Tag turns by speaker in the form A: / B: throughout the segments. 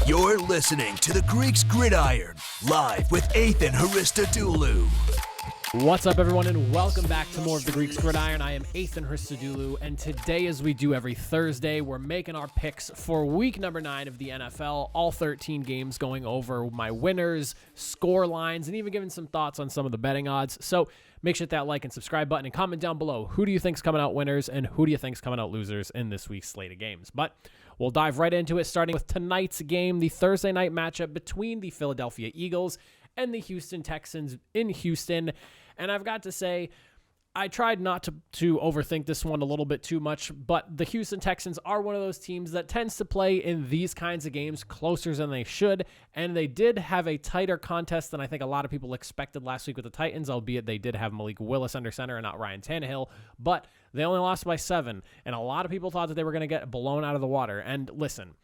A: You're listening to the Greeks Gridiron, live with Ethan Hristodoulou.
B: What's up, everyone, and welcome back to more of the Greeks Gridiron. I am Ethan Hristodoulou, and today, as we do every Thursday, we're making our picks for week number 9 of the NFL, all 13 games, going over my winners, score lines, and even giving some thoughts on some of the betting odds. So make sure to hit that like and subscribe button and comment down below. Who do you think's coming out winners, and who do you think's coming out losers in this week's slate of games? But we'll dive right into it, starting with tonight's game, the Thursday night matchup between the Philadelphia Eagles and the Houston Texans in Houston. And I've got to say, I tried not to overthink this one a little bit too much, but the Houston Texans are one of those teams that tends to play in these kinds of games closer than they should, and they did have a tighter contest than I think a lot of people expected last week with the Titans, albeit they did have Malik Willis under center and not Ryan Tannehill, but they only lost by 7, and a lot of people thought that they were going to get blown out of the water. And listen,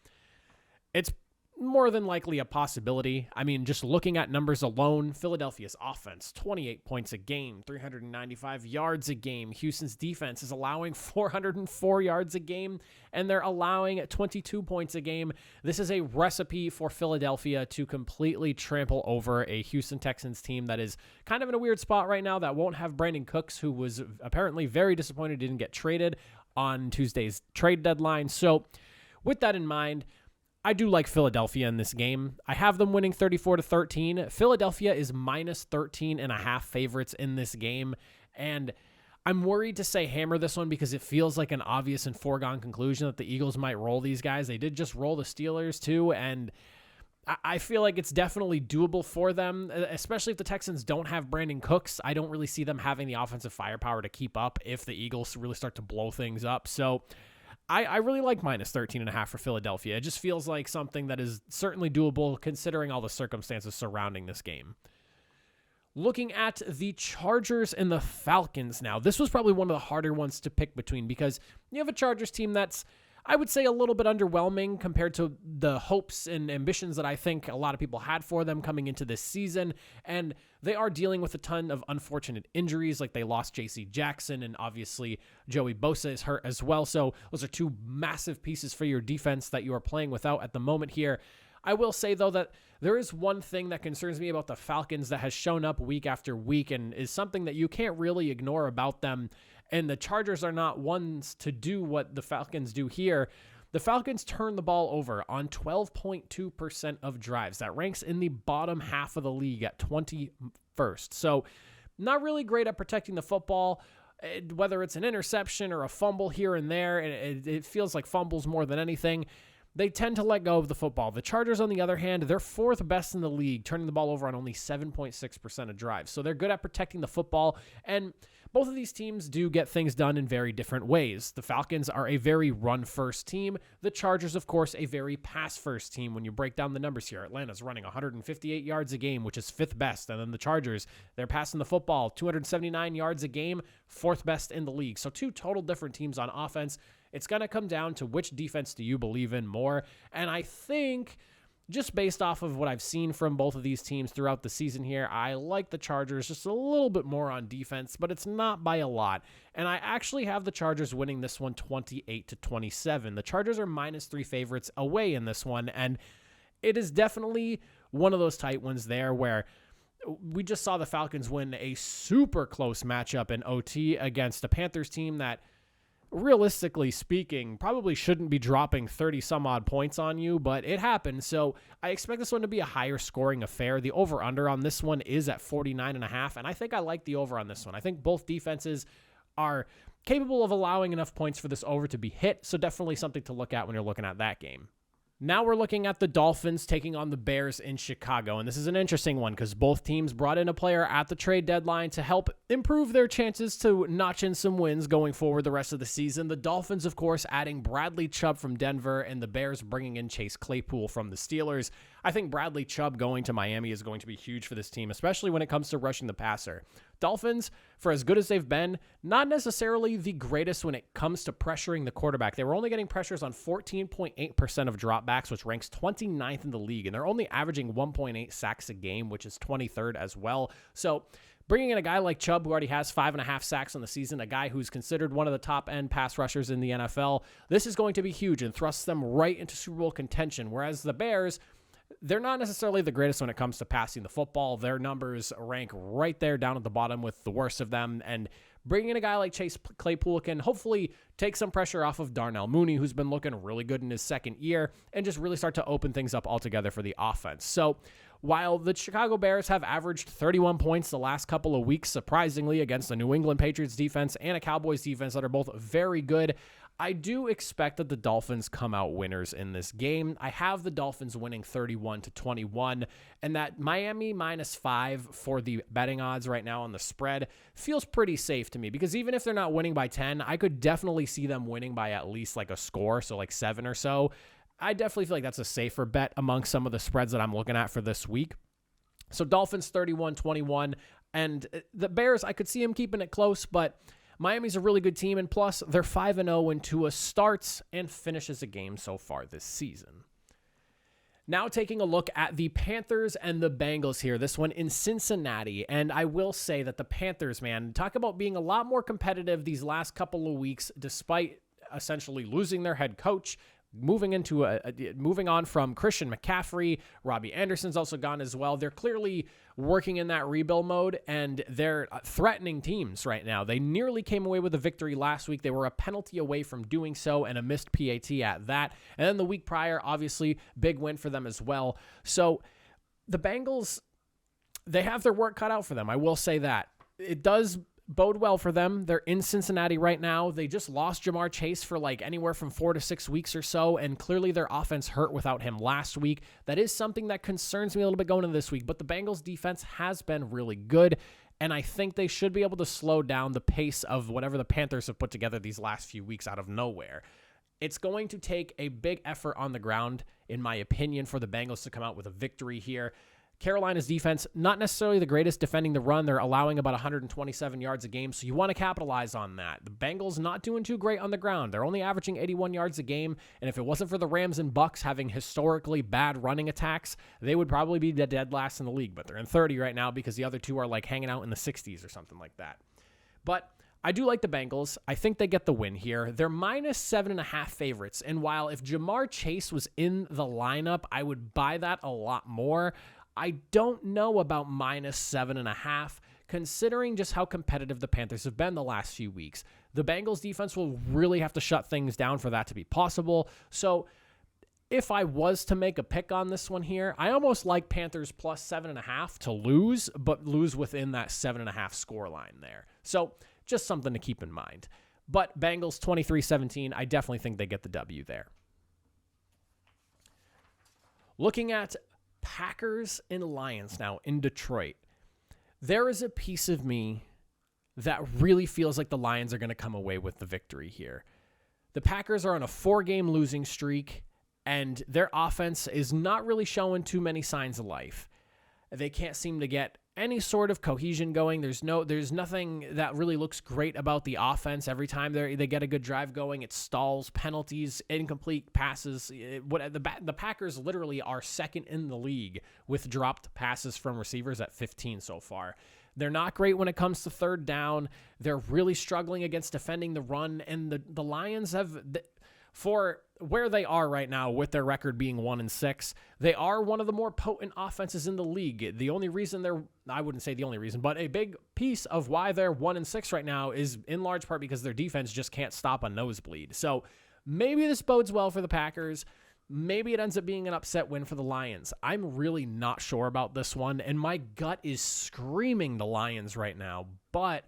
B: it's more than likely a possibility. I mean, just looking at numbers alone, Philadelphia's offense, 28 points a game, 395 yards a game. Houston's defense is allowing 404 yards a game, and they're allowing 22 points a game. This is a recipe for Philadelphia to completely trample over a Houston Texans team that is kind of in a weird spot right now, that won't have Brandon Cooks, who was apparently very disappointed didn't get traded on Tuesday's trade deadline. So with that in mind, I do like Philadelphia in this game. I have them winning 34-13. Philadelphia is minus 13.5 favorites in this game, and I'm worried to say hammer this one because it feels like an obvious and foregone conclusion that the Eagles might roll these guys. They did just roll the Steelers too, and I feel like it's definitely doable for them, especially if the Texans don't have Brandon Cooks. I don't really see them having the offensive firepower to keep up if the Eagles really start to blow things up. So I really like minus 13.5 for Philadelphia. It just feels like something that is certainly doable considering all the circumstances surrounding this game. Looking at the Chargers and the Falcons now, this was probably one of the harder ones to pick between because you have a Chargers team that's, I would say, a little bit underwhelming compared to the hopes and ambitions that I think a lot of people had for them coming into this season. And they are dealing with a ton of unfortunate injuries, like they lost J.C. Jackson, and obviously Joey Bosa is hurt as well. So those are two massive pieces for your defense that you are playing without at the moment here. I will say, though, that there is one thing that concerns me about the Falcons that has shown up week after week and is something that you can't really ignore about them. And the Chargers are not ones to do what the Falcons do here. The Falcons turn the ball over on 12.2% of drives. That ranks in the bottom half of the league at 21st. So not really great at protecting the football, whether it's an interception or a fumble here and there. It feels like fumbles more than anything. They tend to let go of the football. The Chargers, on the other hand, they're 4th best in the league, turning the ball over on only 7.6% of drives. So they're good at protecting the football, and both of these teams do get things done in very different ways. The Falcons are a very run-first team. The Chargers, of course, a very pass-first team. When you break down the numbers here, Atlanta's running 158 yards a game, which is 5th best. And then the Chargers, they're passing the football 279 yards a game, 4th best in the league. So two total different teams on offense. It's going to come down to which defense do you believe in more. And I think, just based off of what I've seen from both of these teams throughout the season here, I like the Chargers just a little bit more on defense, but it's not by a lot. And I actually have the Chargers winning this one 28-27. The Chargers are minus 3 favorites away in this one, and it is definitely one of those tight ones there where we just saw the Falcons win a super close matchup in OT against a Panthers team that, realistically speaking, probably shouldn't be dropping 30 some odd points on you, but it happened. So I expect this one to be a higher scoring affair. The over under on this one is at 49.5, and I think I like the over on this one. I think both defenses are capable of allowing enough points for this over to be hit. So definitely something to look at when you're looking at that game. Now we're looking at the Dolphins taking on the Bears in Chicago, and this is an interesting one because both teams brought in a player at the trade deadline to help improve their chances to notch in some wins going forward the rest of the season. The Dolphins, of course, adding Bradley Chubb from Denver, and the Bears bringing in Chase Claypool from the Steelers. I think Bradley Chubb going to Miami is going to be huge for this team, especially when it comes to rushing the passer. Dolphins for as good as they've been, not necessarily the greatest when it comes to pressuring the quarterback. They were only getting pressures on 14.8% of dropbacks, which ranks 29th in the league, and they're only averaging 1.8 sacks a game, which is 23rd as well. So bringing in a guy like Chubb, who already has 5.5 sacks on the season, a guy who's considered one of the top-end pass rushers in the NFL, this is going to be huge and thrusts them right into Super Bowl contention, whereas the Bears, they're not necessarily the greatest when it comes to passing the football. Their numbers rank right there down at the bottom with the worst of them, and bringing in a guy like Chase Claypool can hopefully take some pressure off of Darnell Mooney, who's been looking really good in his second year, and just really start to open things up altogether for the offense. So while the Chicago Bears have averaged 31 points the last couple of weeks, surprisingly, against the New England Patriots defense and a Cowboys defense that are both very good, I do expect that the Dolphins come out winners in this game. I have the Dolphins winning 31-21, and that Miami -5 for the betting odds right now on the spread feels pretty safe to me, because even if they're not winning by 10, I could definitely see them winning by at least like a score, so like 7 or so. I definitely feel like that's a safer bet among some of the spreads that I'm looking at for this week. So Dolphins 31-21, and the Bears, I could see them keeping it close, but Miami's a really good team, and plus they're 5-0 when Tua starts and finishes a game so far this season. Now taking a look at the Panthers and the Bengals here, this one in Cincinnati, and I will say that the Panthers, man, talk about being a lot more competitive these last couple of weeks despite essentially losing their head coach, moving on from Christian McCaffrey. Robbie Anderson's also gone as well. They're clearly working in that rebuild mode, and they're threatening teams right now. They nearly came away with a victory last week. They were a penalty away from doing so, and a missed PAT at that. And then the week prior, obviously, big win for them as well. So the Bengals, they have their work cut out for them. I will say that. It does bode well for them. They're in Cincinnati right now. They just lost Jamar Chase for like anywhere from 4 to 6 weeks or so, and clearly their offense hurt without him last week. That is something that concerns me a little bit going into this week, but the Bengals defense has been really good, and I think they should be able to slow down the pace of whatever the Panthers have put together these last few weeks out of nowhere. It's going to take a big effort on the ground, in my opinion, for the Bengals to come out with a victory here. Carolina's defense, not necessarily the greatest defending the run. They're allowing about 127 yards a game, so you want to capitalize on that. The Bengals not doing too great on the ground. They're only averaging 81 yards a game, and if it wasn't for the Rams and Bucks having historically bad running attacks, they would probably be dead last in the league, but they're in 30 right now because the other two are like hanging out in the 60s or something like that. But I do like the Bengals. I think they get the win here. They're -7.5 favorites, and while if Jamar Chase was in the lineup, I would buy that a lot more. I don't know about -7.5, considering just how competitive the Panthers have been the last few weeks. The Bengals defense will really have to shut things down for that to be possible. So if I was to make a pick on this one here, I almost like Panthers +7.5 to lose, but lose within that 7.5 score line there. So just something to keep in mind. But Bengals 23-17, I definitely think they get the W there. Looking at Packers and Lions now in Detroit, there is a piece of me that really feels like the Lions are going to come away with the victory here. The Packers are on a 4-game losing streak, and their offense is not really showing too many signs of life. They can't seem to get any sort of cohesion going. There's nothing that really looks great about the offense. Every time they get a good drive going, it stalls, penalties, incomplete passes. The Packers literally are second in the league with dropped passes from receivers at 15 so far. They're not great when it comes to third down. They're really struggling against defending the run, and the Lions have, for where they are right now with their record being 1-6, they are one of the more potent offenses in the league. The only reason I wouldn't say the only reason, but a big piece of why they're 1-6 right now is in large part because their defense just can't stop a nosebleed. So maybe this bodes well for the Packers. Maybe it ends up being an upset win for the Lions. I'm really not sure about this one, and my gut is screaming the Lions right now, but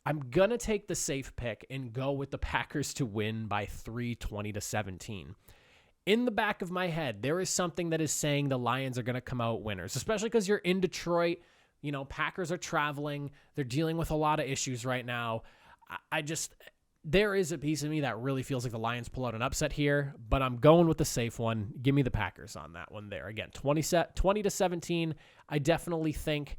B: I'm going to take the safe pick and go with the Packers to win by 3, 20-17. In the back of my head, there is something that is saying the Lions are going to come out winners, especially because you're in Detroit. You know, Packers are traveling. They're dealing with a lot of issues right now. There is a piece of me that really feels like the Lions pull out an upset here, but I'm going with the safe one. Give me the Packers on that one there. Again, 20-17. I definitely think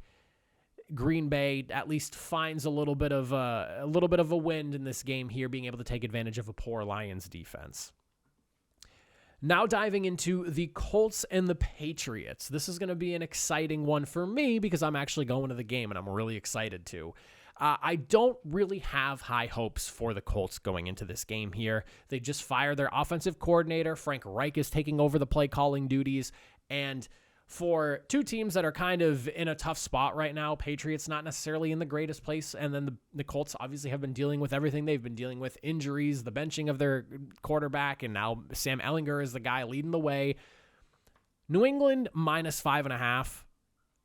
B: Green Bay at least finds a little bit of a wind in this game here, being able to take advantage of a poor Lions defense. Now diving into the Colts and the Patriots. This is going to be an exciting one for me because I'm actually going to the game and I'm really excited to. I don't really have high hopes for the Colts going into this game here. They just fired their offensive coordinator. Frank Reich is taking over the play calling duties. And for two teams that are kind of in a tough spot right now, Patriots not necessarily in the greatest place, and then the Colts obviously have been dealing with everything they've been dealing with, injuries, the benching of their quarterback, and now Sam Ehlinger is the guy leading the way. New England -5.5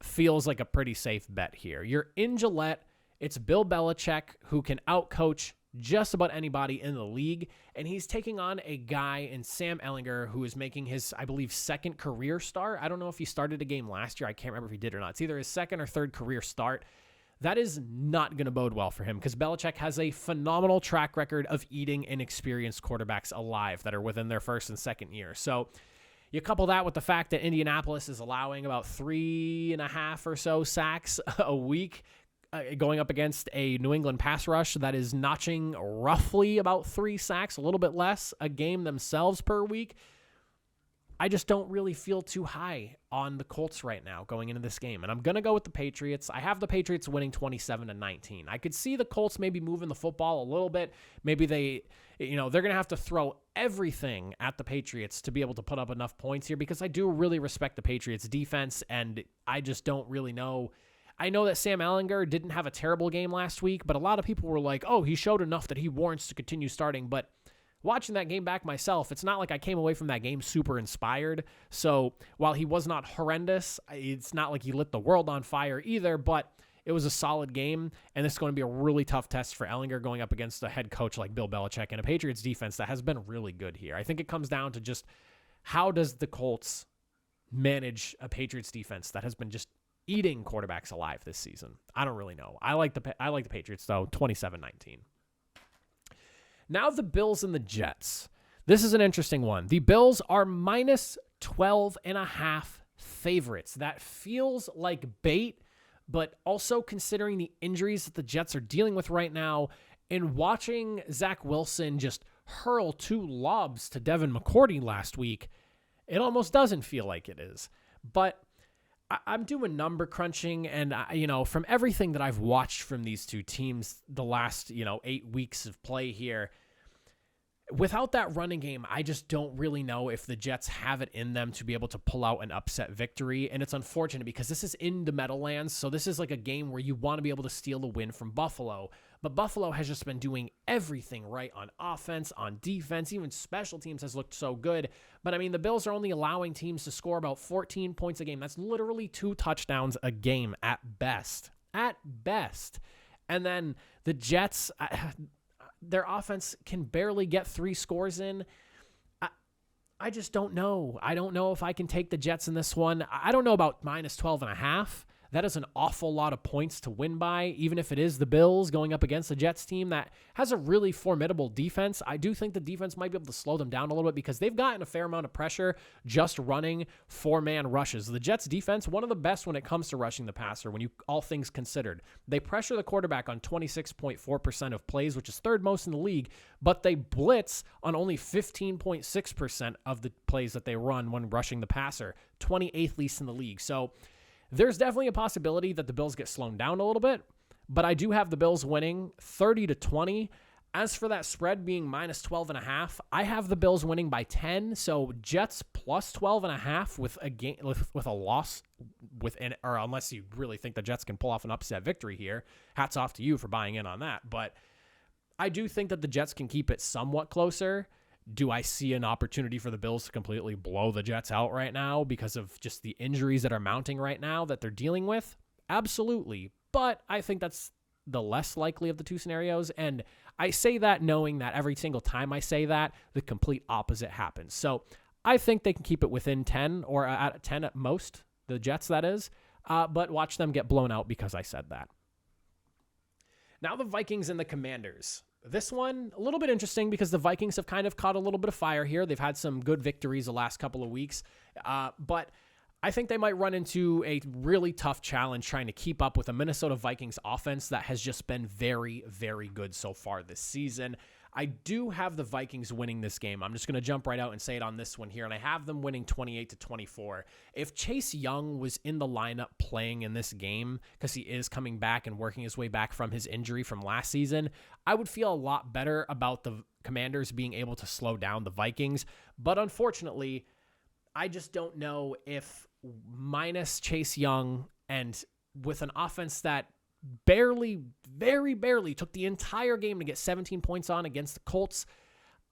B: feels like a pretty safe bet here. You're in Gillette. It's Bill Belichick, who can outcoach just about anybody in the league, and he's taking on a guy in Sam Ehlinger who is making his, I believe, second career start. I don't know if he started a game last year. I can't remember if he did or not. It's either his second or third career start. That is not going to bode well for him because Belichick has a phenomenal track record of eating inexperienced quarterbacks alive that are within their first and second year. So you couple that with the fact that Indianapolis is allowing about 3.5 or so sacks a week, going up against a New England pass rush that is notching roughly about 3 sacks, a little bit less a game themselves per week. I just don't really feel too high on the Colts right now going into this game. And I'm going to go with the Patriots. I have the Patriots winning 27-19. I could see the Colts maybe moving the football a little bit. Maybe they're going to have to throw everything at the Patriots to be able to put up enough points here because I do really respect the Patriots defense and I just don't really know. I know that Sam Ehlinger didn't have a terrible game last week, but a lot of people were like, oh, he showed enough that he warrants to continue starting. But watching that game back myself, it's not like I came away from that game super inspired. So while he was not horrendous, it's not like he lit the world on fire either, but it was a solid game. And this is going to be a really tough test for Ehlinger going up against a head coach like Bill Belichick and a Patriots defense that has been really good here. I think it comes down to just how does the Colts manage a Patriots defense that has been just eating quarterbacks alive this season. I don't really know. I like the Patriots though, 27-19. Now the Bills and the Jets. This is an interesting one. The Bills are -12.5 favorites. That feels like bait, but also considering the injuries that the Jets are dealing with right now and watching Zach Wilson just hurl 2 lobs to Devin McCourty last week, it almost doesn't feel like it is. But I'm doing number crunching, and from everything that I've watched from these two teams the last 8 weeks of play here, without that running game, I just don't really know if the Jets have it in them to be able to pull out an upset victory. And it's unfortunate because this is in the Meadowlands. So this is like a game where you want to be able to steal the win from Buffalo. But Buffalo has just been doing everything right on offense, on defense, even special teams has looked so good. But I mean, the Bills are only allowing teams to score about 14 points a game. That's literally 2 touchdowns a game at best. At best. And then the Jets, their offense can barely get 3 scores in. I just don't know. I don't know if I can take the Jets in this one. I don't know about -12.5. That is an awful lot of points to win by, even if it is the Bills going up against the Jets team that has a really formidable defense. I do think the defense might be able to slow them down a little bit because they've gotten a fair amount of pressure just running 4-man rushes. The Jets defense, one of the best when it comes to rushing the passer, when you all things considered. They pressure the quarterback on 26.4% of plays, which is 3rd most in the league, but they blitz on only 15.6% of the plays that they run when rushing the passer, 28th least in the league. So there's definitely a possibility that the Bills get slowed down a little bit, but I do have the Bills winning 30-20. As for that spread being -12.5, I have the Bills winning by 10. So Jets +12.5 with a game with a loss within, or unless you really think the Jets can pull off an upset victory here. Hats off to you for buying in on that. But I do think that the Jets can keep it somewhat closer. Do I see an opportunity for the Bills to completely blow the Jets out right now because of just the injuries that are mounting right now that they're dealing with? Absolutely. But I think that's the less likely of the two scenarios. And I say that knowing that every single time I say that, the complete opposite happens. So I think they can keep it within 10 or at 10 at most, the Jets that is, but watch them get blown out because I said that. Now the Vikings and the Commanders. This one, a little bit interesting because the Vikings have kind of caught a little bit of fire here. They've had some good victories the last couple of weeks. But I think they might run into a really tough challenge trying to keep up with a Minnesota Vikings offense that has just been very, very good so far this season. I do have the Vikings winning this game. I'm just going to jump right out and say it on this one here, and I have them winning 28-24. If Chase Young was in the lineup playing in this game, because he is coming back and working his way back from his injury from last season, I would feel a lot better about the Commanders being able to slow down the Vikings. But unfortunately, I just don't know if minus Chase Young and with an offense that very barely took the entire game to get 17 points on against the Colts,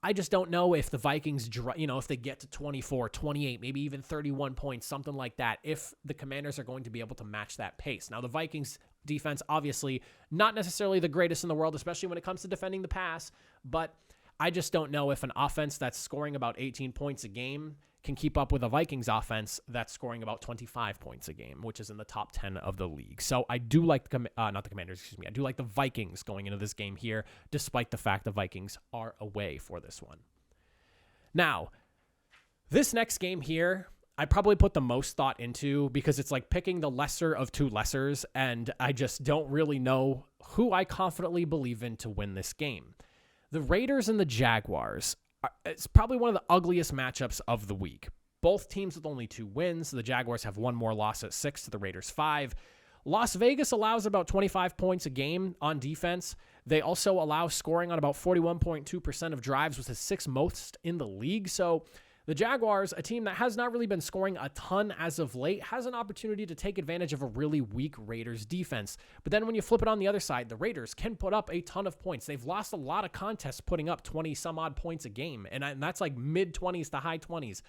B: I just don't know if the Vikings, if they get to 24, 28, maybe even 31 points, something like that, if the Commanders are going to be able to match that pace. Now, the Vikings defense, obviously not necessarily the greatest in the world, especially when it comes to defending the pass, but I just don't know if an offense that's scoring about 18 points a game can keep up with a Vikings offense that's scoring about 25 points a game, which is in the top 10 of the league. So I do like I do like the Vikings going into this game here, despite the fact the Vikings are away for this one. Now, this next game here, I probably put the most thought into because it's like picking the lesser of two lessers, and I just don't really know who I confidently believe in to win this game. The Raiders and the Jaguars. It's probably one of the ugliest matchups of the week. Both teams with only 2 wins. The Jaguars have one more loss at 6 to the Raiders 5. Las Vegas allows about 25 points a game on defense. They also allow scoring on about 41.2% of drives, which is 6th most in the league. So the Jaguars, a team that has not really been scoring a ton as of late, has an opportunity to take advantage of a really weak Raiders defense. But then when you flip it on the other side, the Raiders can put up a ton of points. They've lost a lot of contests putting up 20 some odd points a game, and that's like mid-20s to high 20s.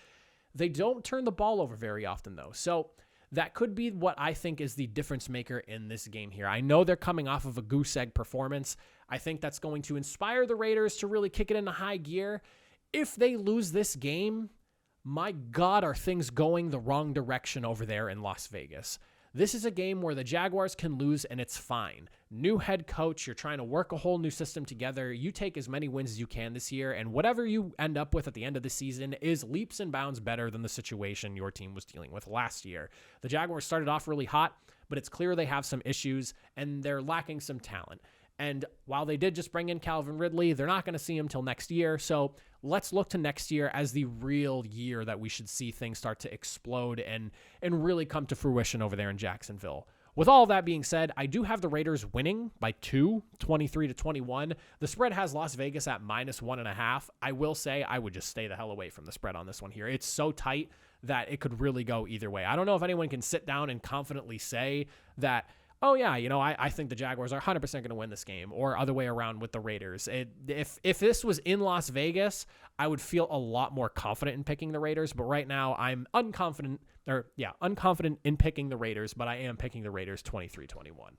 B: They don't turn the ball over very often, though. So that could be what I think is the difference maker in this game here. I know they're coming off of a goose egg performance. I think that's going to inspire the Raiders to really kick it into high gear. If they lose this game, my God, are things going the wrong direction over there in Las Vegas. This is a game where the Jaguars can lose and it's fine. New head coach, you're trying to work a whole new system together. You take as many wins as you can this year, and whatever you end up with at the end of the season is leaps and bounds better than the situation your team was dealing with last year. The Jaguars started off really hot, but it's clear they have some issues and they're lacking some talent. And while they did just bring in Calvin Ridley, they're not going to see him till next year. So let's look to next year as the real year that we should see things start to explode and really come to fruition over there in Jacksonville. With all of that being said, I do have the Raiders winning by 2, 23-21. The spread has Las Vegas at -1.5. I will say I would just stay the hell away from the spread on this one here. It's so tight that it could really go either way. I don't know if anyone can sit down and confidently say that, oh yeah, I think the Jaguars are 100% going to win this game, or other way around with the Raiders. If this was in Las Vegas, I would feel a lot more confident in picking the Raiders, but right now I'm unconfident in picking the Raiders, but I am picking the Raiders 23-21.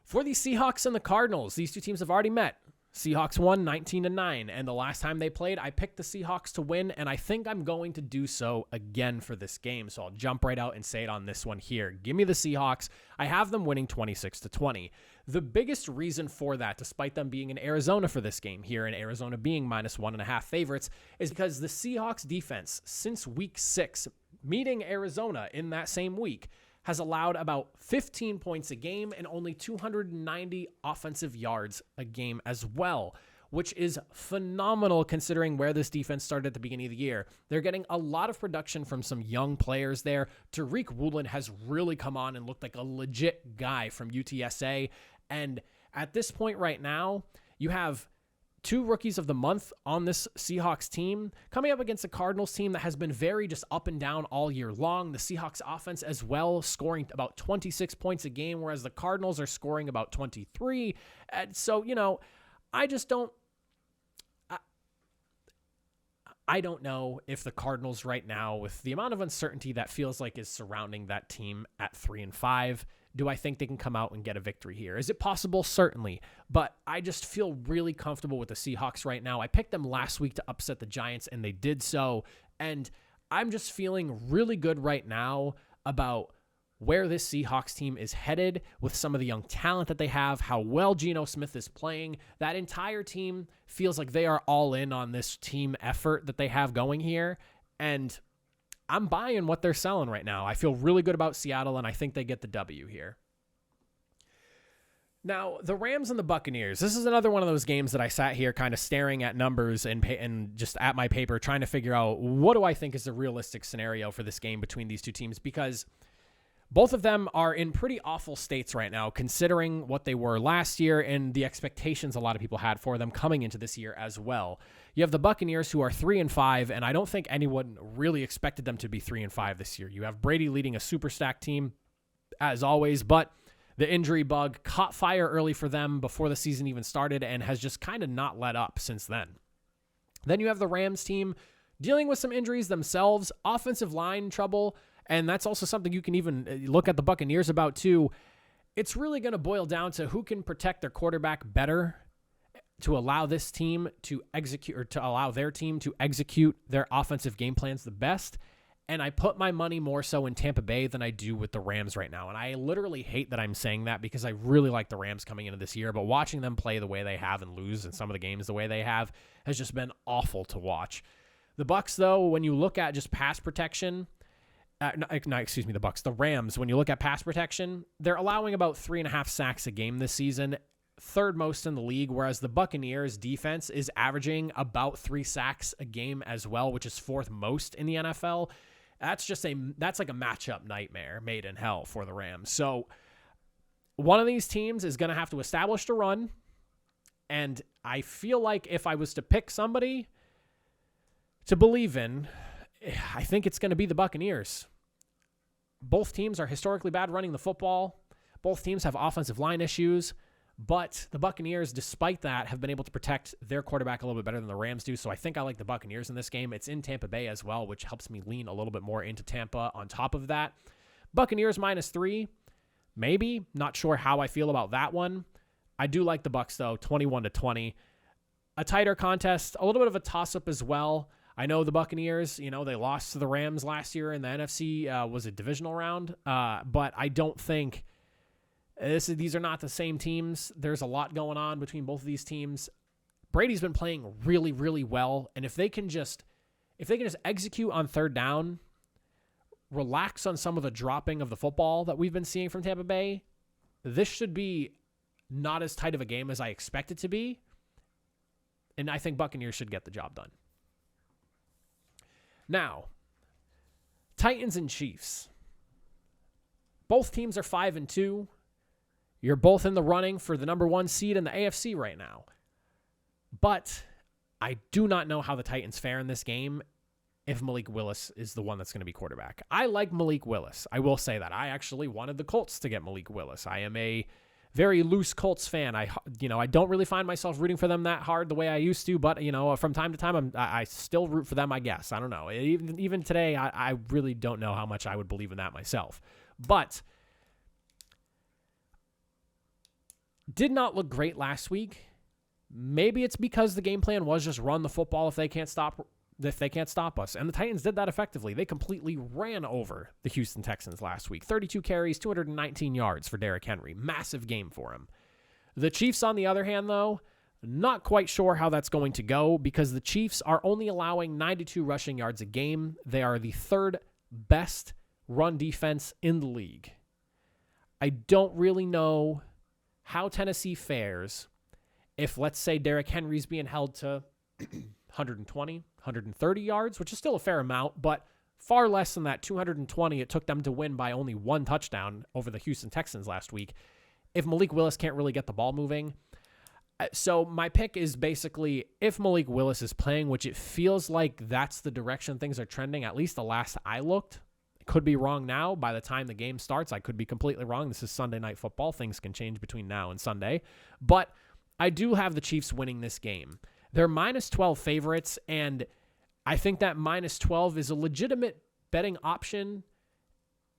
B: For the Seahawks and the Cardinals, these two teams have already met. Seahawks won 19-9, and the last time they played, I picked the Seahawks to win, and I think I'm going to do so again for this game, so I'll jump right out and say it on this one here. Give me the Seahawks. I have them winning 26-20. The biggest reason for that, despite them being in Arizona for this game here, and Arizona being -1.5 favorites, is because the Seahawks defense, since week 6, meeting Arizona in that same week, has allowed about 15 points a game and only 290 offensive yards a game as well, which is phenomenal considering where this defense started at the beginning of the year. They're getting a lot of production from some young players there. Tariq Woolen has really come on and looked like a legit guy from UTSA. And at this point right now, you have 2 rookies of the month on this Seahawks team coming up against a Cardinals team that has been very just up and down all year long. The Seahawks offense as well, scoring about 26 points a game, whereas the Cardinals are scoring about 23. And so, I just don't, I don't know if the Cardinals right now, with the amount of uncertainty that feels like is surrounding that team at 3-5, do I think they can come out and get a victory here? Is it possible? Certainly. But I just feel really comfortable with the Seahawks right now. I picked them last week to upset the Giants, and they did so. And I'm just feeling really good right now about where this Seahawks team is headed with some of the young talent that they have, how well Geno Smith is playing. That entire team feels like they are all in on this team effort that they have going here. And I'm buying what they're selling right now. I feel really good about Seattle, and I think they get the W here. Now, the Rams and the Buccaneers. This is another one of those games that I sat here kind of staring at numbers and just at my paper trying to figure out what do I think is a realistic scenario for this game between these two teams, because both of them are in pretty awful states right now, considering what they were last year and the expectations a lot of people had for them coming into this year as well. You have the Buccaneers, who are 3-5, and I don't think anyone really expected them to be 3-5 this year. You have Brady leading a super stacked team, as always, but the injury bug caught fire early for them before the season even started and has just kind of not let up since then. Then you have the Rams team dealing with some injuries themselves, offensive line trouble, and that's also something you can even look at the Buccaneers about too. It's really going to boil down to who can protect their quarterback better to allow this team to execute, or to allow their team to execute their offensive game plans the best. And I put my money more so in Tampa Bay than I do with the Rams right now. And I literally hate that I'm saying that, because I really like the Rams coming into this year. But watching them play the way they have and lose in some of the games the way they have has just been awful to watch. The Bucs, though, when you look at just pass protection, the Rams, when you look at pass protection, they're allowing about 3.5 sacks a game this season, third most in the league, whereas the Buccaneers defense is averaging about 3 sacks a game as well, which is fourth most in the NFL. That's like a matchup nightmare made in hell for the Rams. So one of these teams is going to have to establish the run. And I feel like if I was to pick somebody to believe in, I think it's going to be the Buccaneers. Both teams are historically bad running the football. Both teams have offensive line issues. But the Buccaneers, despite that, have been able to protect their quarterback a little bit better than the Rams do. So I think I like the Buccaneers in this game. It's in Tampa Bay as well, which helps me lean a little bit more into Tampa on top of that. Buccaneers -3, maybe. Not sure how I feel about that one. I do like the Bucs, though, 21-20. A tighter contest, a little bit of a toss-up as well. I know the Buccaneers, they lost to the Rams last year in the NFC, was a divisional round. But I don't think these are not the same teams. There's a lot going on between both of these teams. Brady's been playing really, really well. And if they can just execute on third down, relax on some of the dropping of the football that we've been seeing from Tampa Bay, this should be not as tight of a game as I expect it to be. And I think Buccaneers should get the job done. Now, Titans and Chiefs. Both teams are 5-2. You're both in the running for the number 1 seed in the AFC right now. But I do not know how the Titans fare in this game if Malik Willis is the one that's going to be quarterback. I like Malik Willis. I will say that. I actually wanted the Colts to get Malik Willis. I am a very loose Colts fan. I don't really find myself rooting for them that hard the way I used to, but from time to time I still root for them, I guess. I don't know. Even today, I really don't know how much I would believe in that myself. But did not look great last week. Maybe it's because the game plan was just run the football if they can't stop us. And the Titans did that effectively. They completely ran over the Houston Texans last week. 32 carries, 219 yards for Derrick Henry. Massive game for him. The Chiefs, on the other hand, though, not quite sure how that's going to go, because the Chiefs are only allowing 92 rushing yards a game. They are the third best run defense in the league. I don't really know how Tennessee fares if, let's say, Derrick Henry's being held to 120, 130 yards, which is still a fair amount, but far less than that 220 it took them to win by only 1 touchdown over the Houston Texans last week. If Malik Willis can't really get the ball moving. So my pick is basically, if Malik Willis is playing, which it feels like that's the direction things are trending, at least the last I looked. Could be wrong now. By the time the game starts, I could be completely wrong. This is Sunday Night Football. Things can change between now and Sunday. But I do have the Chiefs winning this game. They're -12 favorites, and I think that -12 is a legitimate betting option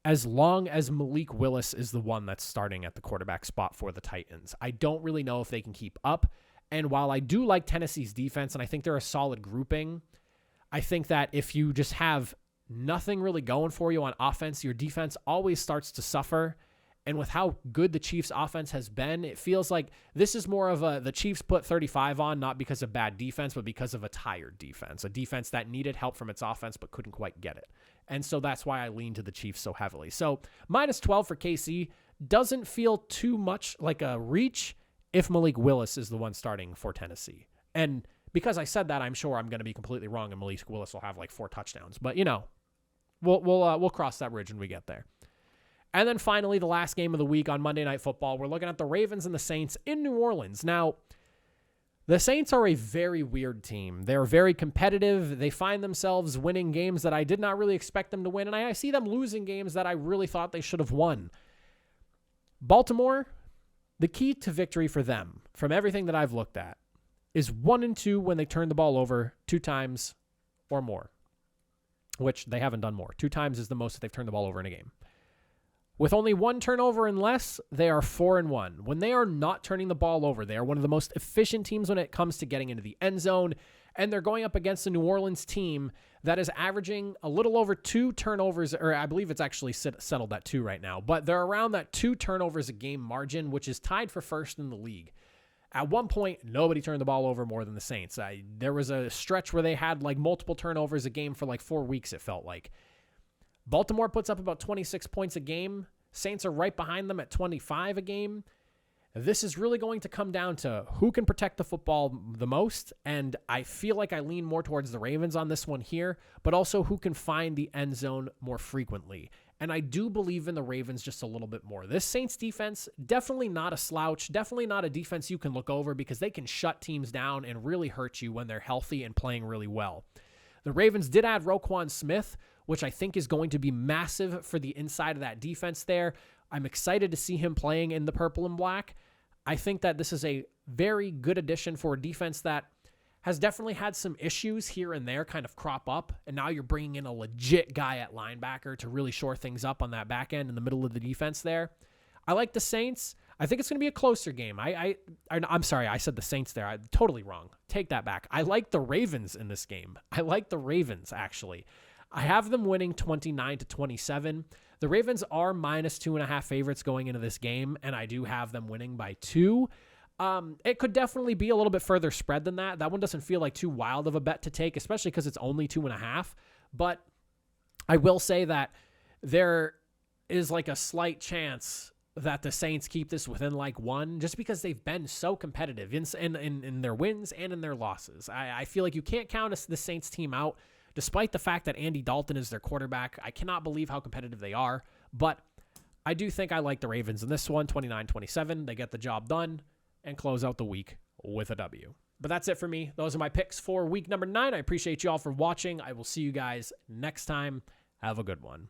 B: as long as Malik Willis is the one that's starting at the quarterback spot for the Titans. I don't really know if they can keep up. And while I do like Tennessee's defense, and I think they're a solid grouping, I think that if you just have nothing really going for you on offense, your defense always starts to suffer. And with how good the Chiefs offense has been, it feels like this is more of the Chiefs put 35 on, not because of bad defense, but because of a tired defense, a defense that needed help from its offense, but couldn't quite get it. And so that's why I lean to the Chiefs so heavily. So -12 for KC doesn't feel too much like a reach if Malik Willis is the one starting for Tennessee. And because I said that, I'm sure I'm going to be completely wrong and Malik Willis will have like 4 touchdowns, but we'll cross that bridge when we get there. And then finally, the last game of the week on Monday Night Football, we're looking at the Ravens and the Saints in New Orleans. Now, the Saints are a very weird team. They're very competitive. They find themselves winning games that I did not really expect them to win, and I see them losing games that I really thought they should have won. Baltimore, the key to victory for them, from everything that I've looked at, is 1-2 when they turn the ball over 2 times or more, which they haven't done more. 2 times is the most that they've turned the ball over in a game. With only 1 turnover and less, they are 4-1. When they are not turning the ball over, they are one of the most efficient teams when it comes to getting into the end zone, and they're going up against a New Orleans team that is averaging a little over 2 turnovers, or I believe it's actually settled at 2 right now, but they're around that 2 turnovers a game margin, which is tied for first in the league. At one point, nobody turned the ball over more than the Saints. There was a stretch where they had like multiple turnovers a game for like 4 weeks, it felt like. Baltimore puts up about 26 points a game. Saints are right behind them at 25 a game. This is really going to come down to who can protect the football the most, and I feel like I lean more towards the Ravens on this one here, but also who can find the end zone more frequently. And I do believe in the Ravens just a little bit more. This Saints defense, definitely not a slouch, definitely not a defense you can look over because they can shut teams down and really hurt you when they're healthy and playing really well. The Ravens did add Roquan Smith, which I think is going to be massive for the inside of that defense there. I'm excited to see him playing in the purple and black. I think that this is a very good addition for a defense that has definitely had some issues here and there kind of crop up, and now you're bringing in a legit guy at linebacker to really shore things up on that back end in the middle of the defense there. I like the Saints. I think it's going to be a closer game. I'm sorry, I said the Saints there. I'm totally wrong. Take that back. I like the Ravens in this game. I like the Ravens, actually. I have them winning 29-27. The Ravens are -2.5 favorites going into this game, and I do have them winning by 2. It could definitely be a little bit further spread than that. That one doesn't feel like too wild of a bet to take, especially because it's only 2.5. But I will say that there is like a slight chance that the Saints keep this within like 1, just because they've been so competitive in their wins and in their losses. I feel like you can't count the Saints team out, despite the fact that Andy Dalton is their quarterback. I cannot believe how competitive they are, but I do think I like the Ravens in this one, 29-27. They get the job done and close out the week with a W. But that's it for me. Those are my picks for week number 9. I appreciate you all for watching. I will see you guys next time. Have a good one.